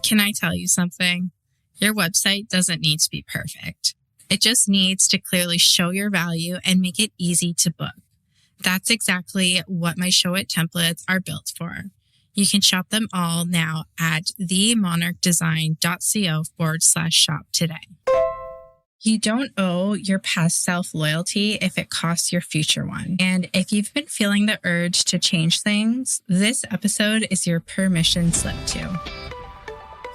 Can I tell you something? Your website doesn't need to be perfect. It just needs to clearly show your value and make it easy to book. That's exactly what my Wyatt templates are built for. You can shop them all now at themonarchdesign.co/shop today. You don't owe your past self loyalty if it costs your future one. And if you've been feeling the urge to change things, this episode is your permission slip to.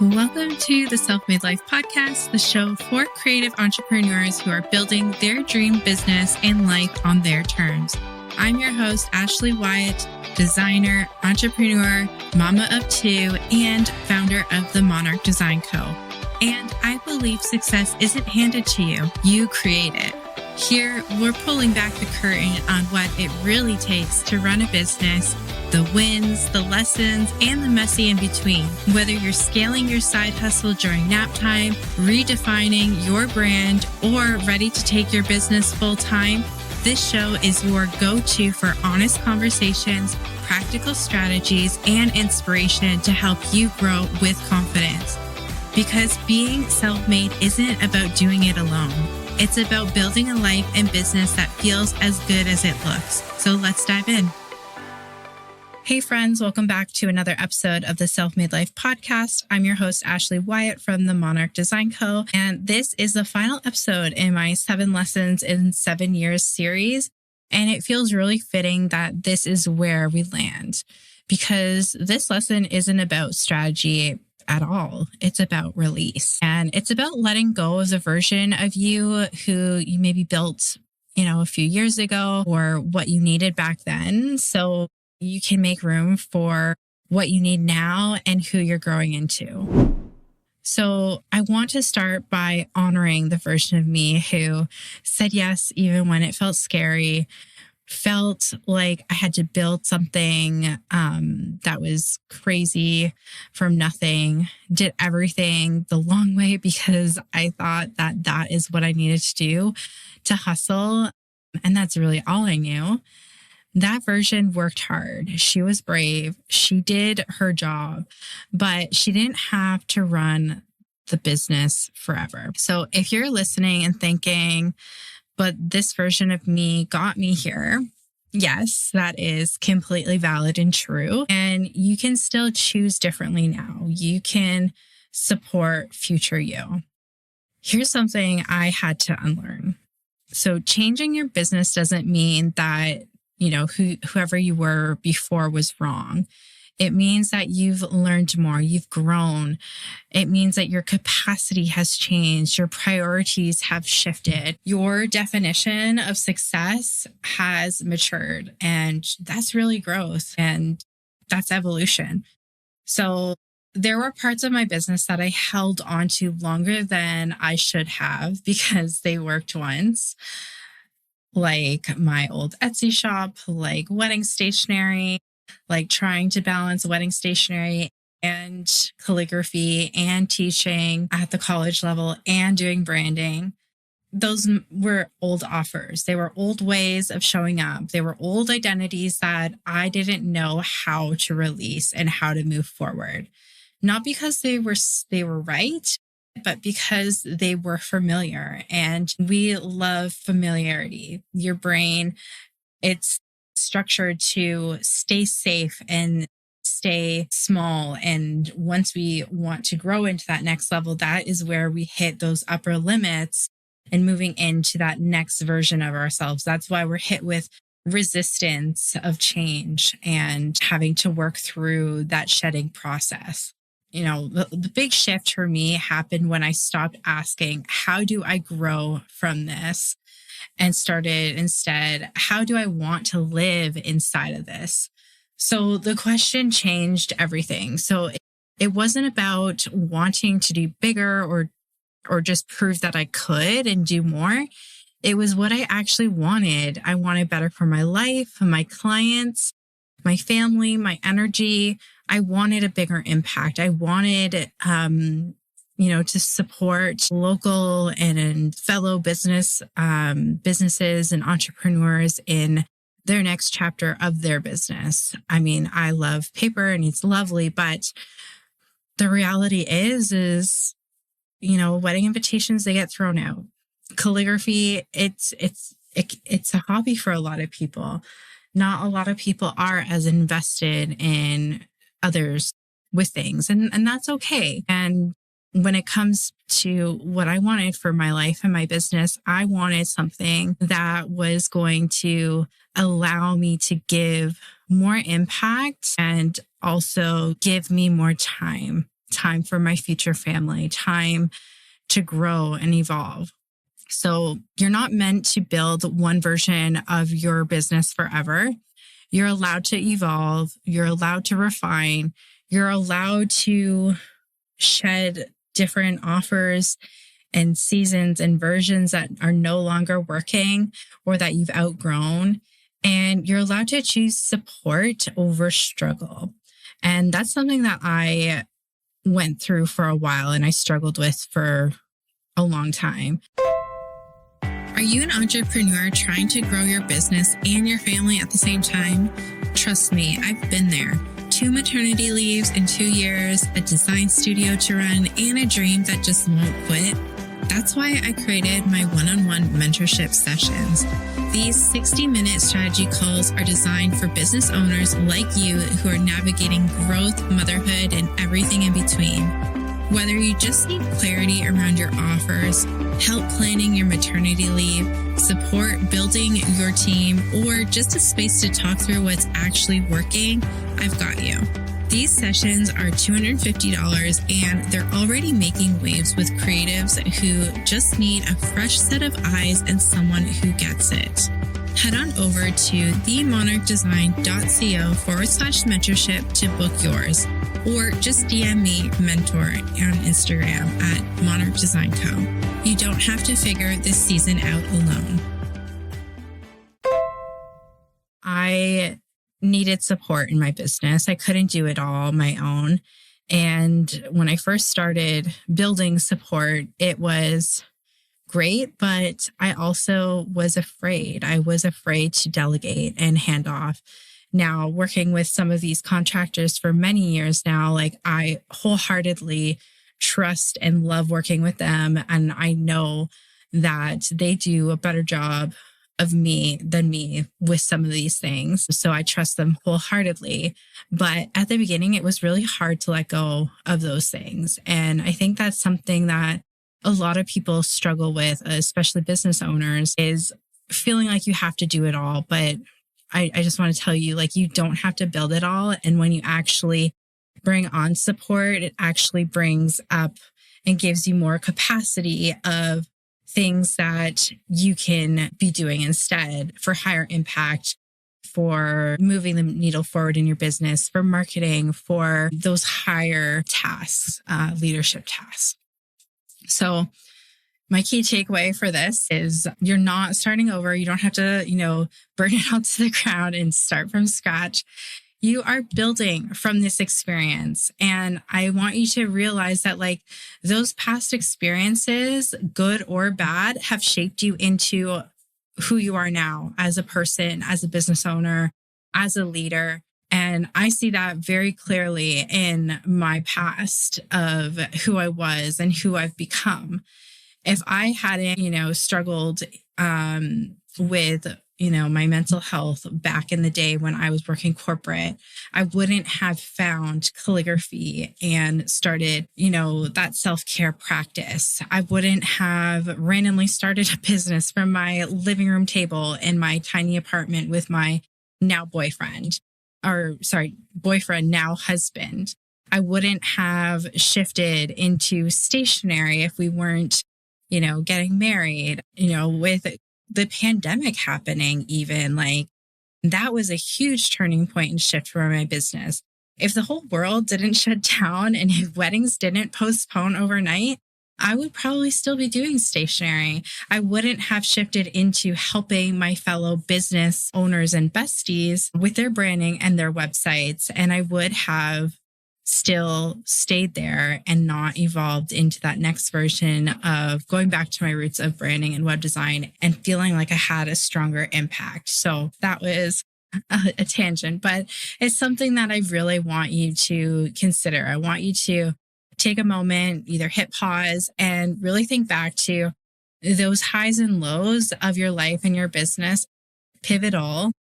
Welcome to the Self-Made Life Podcast, the show for creative entrepreneurs who are building their dream business and life on their terms. I'm your host, Ashley Wyatt, designer, entrepreneur, mama of two, and founder of the Monarch Design Co. And I believe success isn't handed to you, you create it. Here, we're pulling back the curtain on what it really takes to run a business, the wins, the lessons, and the messy in between. Whether you're scaling your side hustle during nap time, redefining your brand, or ready to take your business full time, this show is your go-to for honest conversations, practical strategies, and inspiration to help you grow with confidence. Because being self-made isn't about doing it alone. It's about building a life and business that feels as good as it looks. So let's dive in. Hey friends, welcome back to another episode of the Self-Made Life Podcast. I'm your host, Ashley Wyatt from the Monarch Design Co. And this is the final episode in my 7 Lessons in 7 Years series. And it feels really fitting that this is where we land, because this lesson isn't about strategy at all. It's about release. And it's about letting go of the version of you who you maybe built, a few years ago, or what you needed back then. So you can make room for what you need now and who you're growing into. So I want to start by honoring the version of me who said yes, even when it felt scary, felt like I had to build something that was crazy from nothing, did everything the long way because I thought that that is what I needed to do to hustle. And that's really all I knew. That version worked hard. She was brave. She did her job, but she didn't have to run the business forever. So if you're listening and thinking, but this version of me got me here, yes, that is completely valid and true. And you can still choose differently now. You can support future you. Here's something I had to unlearn. So changing your business doesn't mean that whoever you were before was wrong. It means that you've learned more, you've grown. It means that your capacity has changed, your priorities have shifted, your definition of success has matured, and that's really growth and that's evolution. So there were parts of my business that I held on to longer than I should have because they worked once. Like my old Etsy shop, like wedding stationery, like trying to balance wedding stationery and calligraphy and teaching at the college level and doing branding. Those were old offers. They were old ways of showing up. They were old identities that I didn't know how to release and how to move forward. Not because they were right, but because they were familiar, and we love familiarity. Your brain, it's structured to stay safe and stay small. And once we want to grow into that next level, that is where we hit those upper limits and moving into that next version of ourselves. That's why we're hit with resistance of change and having to work through that shedding process. The big shift for me happened when I stopped asking, how do I grow from this? And started instead, how do I want to live inside of this? So the question changed everything. So it wasn't about wanting to do bigger or just prove that I could and do more. It was what I actually wanted. I wanted better for my life, my clients, my family, my energy. I wanted a bigger impact. I wanted, to support local and fellow businesses and entrepreneurs in their next chapter of their business. I mean, I love paper and it's lovely, but the reality is, wedding invitations, they get thrown out. Calligraphy, it's a hobby for a lot of people. Not a lot of people are as invested in others with things, and that's okay. And when it comes to what I wanted for my life and my business, I wanted something that was going to allow me to give more impact and also give me more time for my future family, time to grow and evolve. So you're not meant to build one version of your business forever. You're allowed to evolve. You're allowed to refine. You're allowed to shed different offers and seasons and versions that are no longer working or that you've outgrown. And you're allowed to choose support over struggle. And that's something that I went through for a while and I struggled with for a long time. Are you an entrepreneur trying to grow your business and your family at the same time? Trust me, I've been there. 2 maternity leaves in 2 years, a design studio to run, and a dream that just won't quit. That's why I created my one-on-one mentorship sessions. These 60-minute strategy calls are designed for business owners like you who are navigating growth, motherhood, and everything in between. Whether you just need clarity around your offers, help planning your maternity leave, support building your team, or just a space to talk through what's actually working, I've got you. These sessions are $250 and they're already making waves with creatives who just need a fresh set of eyes and someone who gets it. Head on over to themonarchdesign.co/mentorship to book yours, or just DM me mentor on Instagram at Monarch Design Co. You don't have to figure this season out alone. I needed support in my business. I couldn't do it all on my own. And when I first started building support, it was great, but I also was afraid. I was afraid to delegate and hand off. Now, working with some of these contractors for many years now, like I wholeheartedly trust and love working with them. And I know that they do a better job of me than me with some of these things. So I trust them wholeheartedly. But at the beginning, it was really hard to let go of those things. And I think that's something that a lot of people struggle with, especially business owners, is feeling like you have to do it all. But I just want to tell you, like, you don't have to build it all. And when you actually bring on support, it actually brings up and gives you more capacity of things that you can be doing instead for higher impact, for moving the needle forward in your business, for marketing, for those higher tasks, leadership tasks. So my key takeaway for this is you're not starting over. You don't have to, burn it out to the ground and start from scratch. You are building from this experience. And I want you to realize that like those past experiences, good or bad, have shaped you into who you are now as a person, as a business owner, as a leader. And I see that very clearly in my past of who I was and who I've become. If I hadn't, struggled with my mental health back in the day when I was working corporate, I wouldn't have found calligraphy and started, that self-care practice. I wouldn't have randomly started a business from my living room table in my tiny apartment with my now boyfriend, now husband. I wouldn't have shifted into stationery if we weren't, getting married, with the pandemic happening, even like that was a huge turning point and shift for my business. If the whole world didn't shut down and if weddings didn't postpone overnight, I would probably still be doing stationery. I wouldn't have shifted into helping my fellow business owners and besties with their branding and their websites. And I would have still stayed there and not evolved into that next version of going back to my roots of branding and web design and feeling like I had a stronger impact. So that was a tangent, but it's something that I really want you to consider. I want you to take a moment, either hit pause and really think back to those highs and lows of your life and your business, pivotal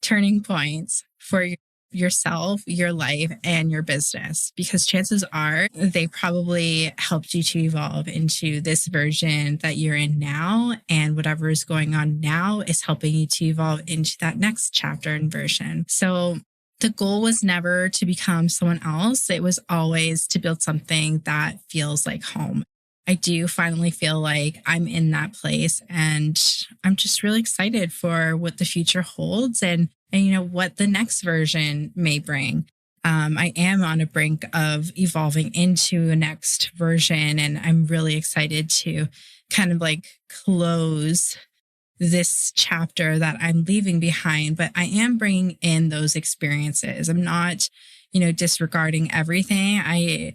turning points for yourself, your life, and your business, because chances are they probably helped you to evolve into this version that you're in now. And whatever is going on now is helping you to evolve into that next chapter and version. So the goal was never to become someone else. It was always to build something that feels like home. I do finally feel like I'm in that place, and I'm just really excited for what the future holds and what the next version may bring. I am on a brink of evolving into a next version, and I'm really excited to kind of like close this chapter that I'm leaving behind, but I am bringing in those experiences. I'm not, disregarding everything.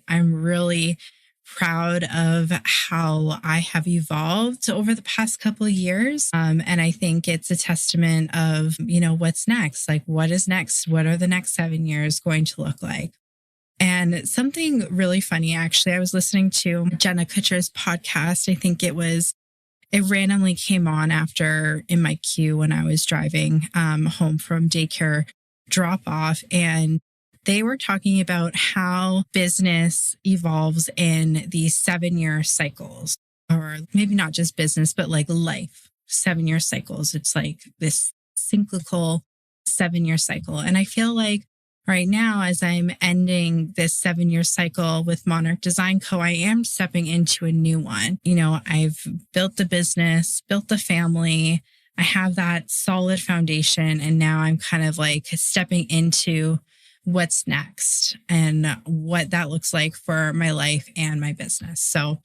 I'm really proud of how I have evolved over the past couple of years. And I think it's a testament of, what's next? Like, what is next? What are the next 7 years going to look like? And something really funny, actually, I was listening to Jenna Kutcher's podcast. I think it randomly came on after in my queue when I was driving home from daycare drop off. And they were talking about how business evolves in these 7-year cycles, or maybe not just business, but like life, 7-year cycles. It's like this cyclical 7-year cycle. And I feel like right now, as I'm ending this 7-year cycle with Monarch Design Co., I am stepping into a new one. I've built the business, built the family. I have that solid foundation. And now I'm kind of like stepping into what's next and what that looks like for my life and my business. So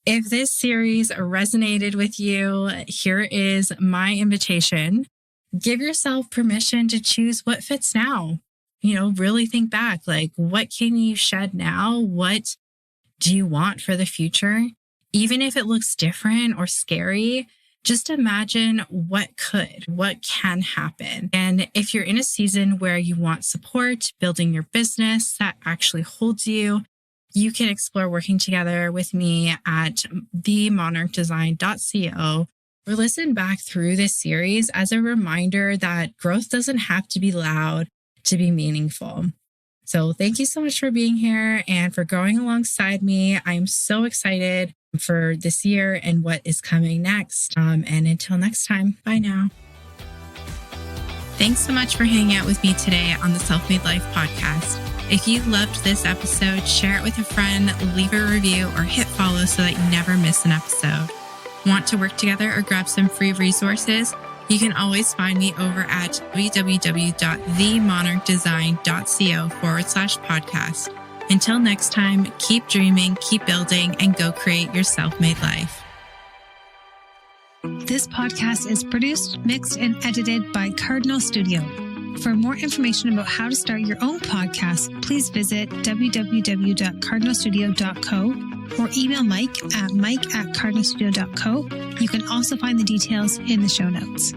if this series resonated with you, here is my invitation. Give yourself permission to choose what fits now. Really think back, like, what can you shed now? What do you want for the future? Even if it looks different or scary, just imagine what can happen. And if you're in a season where you want support building your business that actually holds you, you can explore working together with me at themonarchdesign.co, or listen back through this series as a reminder that growth doesn't have to be loud to be meaningful. So thank you so much for being here and for growing alongside me. I am so excited for this year and what is coming next. And until next time, bye now. Thanks so much for hanging out with me today on the Self-Made Life podcast. If you loved this episode, share it with a friend, leave a review, or hit follow so that you never miss an episode. Want to work together or grab some free resources? You can always find me over at www.themonarchdesign.co/podcast. Until next time, keep dreaming, keep building, and go create your self-made life. This podcast is produced, mixed, and edited by Cardinal Studio. For more information about how to start your own podcast, please visit www.cardinalstudio.co or email Mike at mike@cardinalstudio.co. You can also find the details in the show notes.